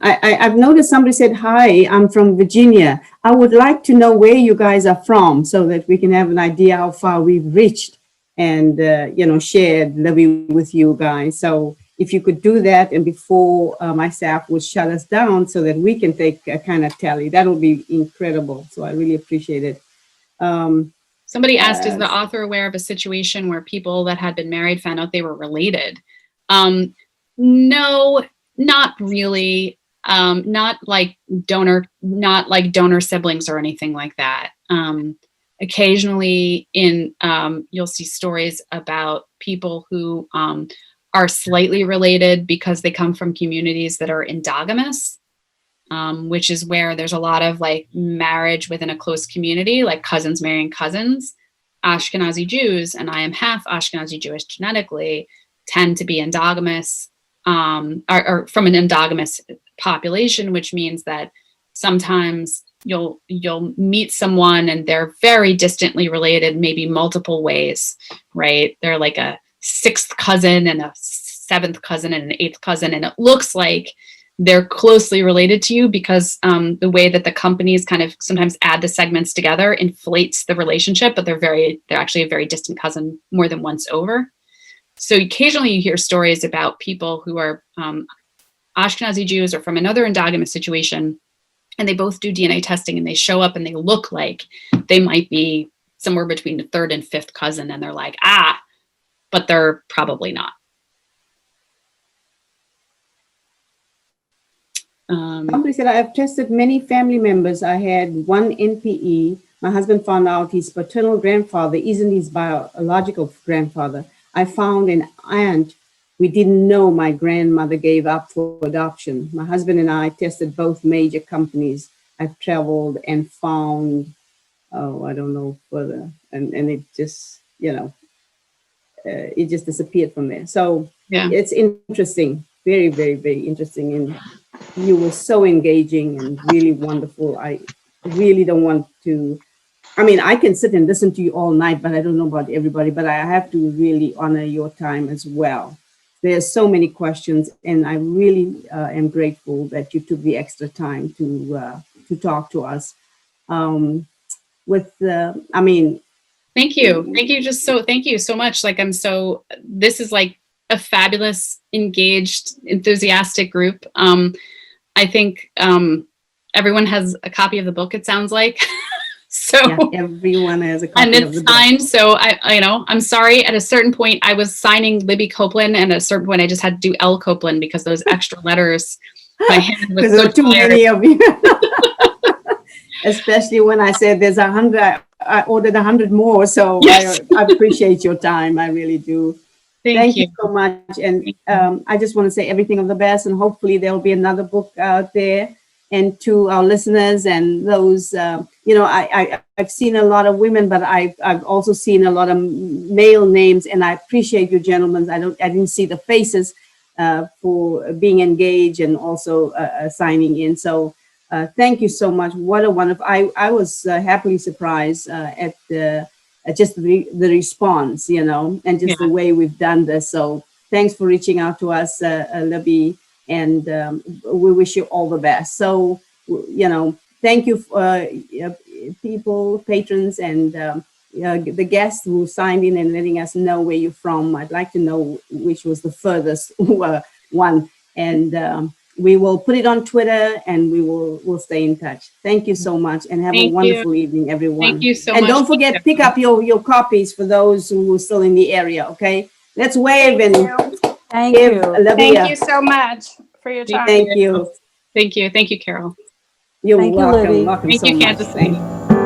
I've noticed somebody said, hi, I'm from Virginia. I would like to know where you guys are from so that we can have an idea how far we've reached and, you know, shared Libby with you guys. So if you could do that, and before my staff would shut us down so that we can take a kind of tally, that would be incredible. So I really appreciate it. Somebody asked, is the author aware of a situation where people that had been married found out they were related? No, not really. Not like donor siblings or anything like that. Occasionally you'll see stories about people who are slightly related because they come from communities that are endogamous, which is where there's a lot of like marriage within a close community, like cousins marrying cousins. Ashkenazi Jews, and I am half Ashkenazi Jewish genetically, tend to be endogamous, or from an endogamous population, which means that sometimes you'll meet someone and they're very distantly related, maybe multiple ways, right? They're like a 6th cousin and a 7th cousin and an 8th cousin, and it looks like they're closely related to you because the way that the companies kind of sometimes add the segments together inflates the relationship, but they're actually a very distant cousin more than once over. So occasionally you hear stories about people who are Ashkenazi Jews or from another endogamous situation, and they both do DNA testing and they show up and they look like they might be somewhere between the 3rd and 5th cousin, and they're like, but they're probably not. Somebody said, I have tested many family members. I had one NPE. My husband found out his paternal grandfather isn't his biological grandfather. I found an aunt we didn't know my grandmother gave up for adoption. My husband and I tested both major companies. I've traveled and found, I don't know further. And it just, it just disappeared from there. So It's interesting. Very, very, very interesting. And you were so engaging and really wonderful. I really don't want to, I can sit and listen to you all night, but I don't know about everybody, but I have to really honor your time as well. There's so many questions, and I really am grateful that you took the extra time to talk to us. Thank you. Thank you so much. This is like a fabulous, engaged, enthusiastic group. I think everyone has a copy of the book, it sounds like. So everyone has a copy and it's signed. So I'm sorry. At a certain point, I was signing Libby Copeland, and at a certain point, I just had to do L Copeland because those extra letters. My hand was so too many of you. Especially when I said there's 100. I ordered 100 more. So yes. I appreciate your time. I really do. Thank you so much. And I just want to say everything of the best. And hopefully there'll be another book out there. And to our listeners and those, I've seen a lot of women, but I've also seen a lot of male names, and I appreciate you gentlemen. I didn't see the faces for being engaged and also signing in. So thank you so much. What a wonderful! I was happily surprised at just the response, and just the way we've done this. So thanks for reaching out to us, Libby. And we wish you all the best. So, thank you, people, patrons, and the guests who signed in and letting us know where you're from. I'd like to know which was the furthest one. And we will put it on Twitter, and we'll stay in touch. Thank you so much, and have a wonderful evening, everyone. Thank you so much. And don't forget, pick up your copies for those who are still in the area, okay? Let's wave and... Thank you. Thank you so much for your time. Thank you. Thank you. Thank you, Carol. You're welcome. Libby. Welcome Thank so you, much. Candace.